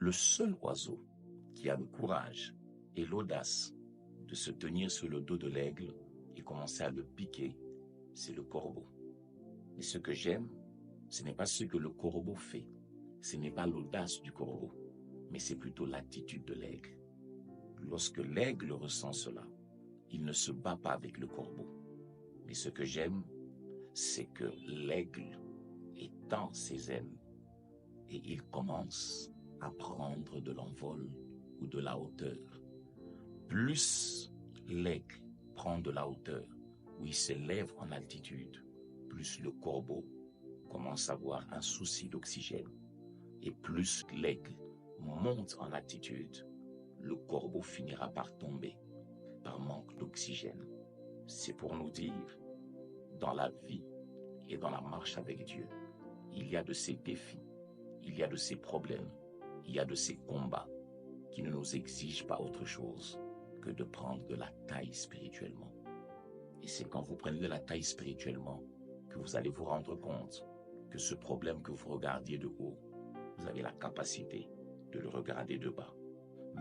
Le seul oiseau qui a le courage et l'audace de se tenir sur le dos de l'aigle et commencer à le piquer, c'est le corbeau. Mais ce que j'aime, ce n'est pas ce que le corbeau fait, ce n'est pas l'audace du corbeau, mais c'est plutôt l'attitude de l'aigle. Lorsque l'aigle ressent cela, il ne se bat pas avec le corbeau. Mais ce que j'aime, c'est que l'aigle étend ses ailes et il commence à prendre de l'envol ou de la hauteur. Plus l'aigle prend de la hauteur, ou il s'élève en altitude, plus le corbeau commence à avoir un souci d'oxygène. Et plus l'aigle monte en altitude, le corbeau finira par tomber par manque d'oxygène. C'est pour nous dire, dans la vie et dans la marche avec Dieu, il y a de ces défis, il y a de ces problèmes, il y a de ces combats qui ne nous exigent pas autre chose que de prendre de la taille spirituellement. Et c'est quand vous prenez de la taille spirituellement que vous allez vous rendre compte que ce problème que vous regardiez de haut, vous avez la capacité de le regarder de bas.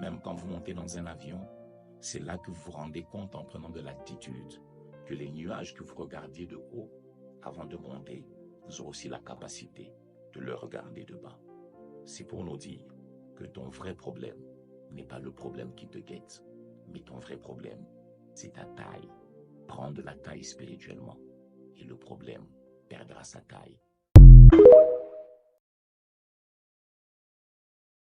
Même quand vous montez dans un avion, c'est là que vous vous rendez compte en prenant de l'altitude que les nuages que vous regardiez de haut, avant de monter, vous aurez aussi la capacité de le regarder de bas. C'est pour nous dire que ton vrai problème n'est pas le problème qui te guette, mais ton vrai problème, c'est ta taille. Prends de la taille spirituellement et le problème perdra sa taille.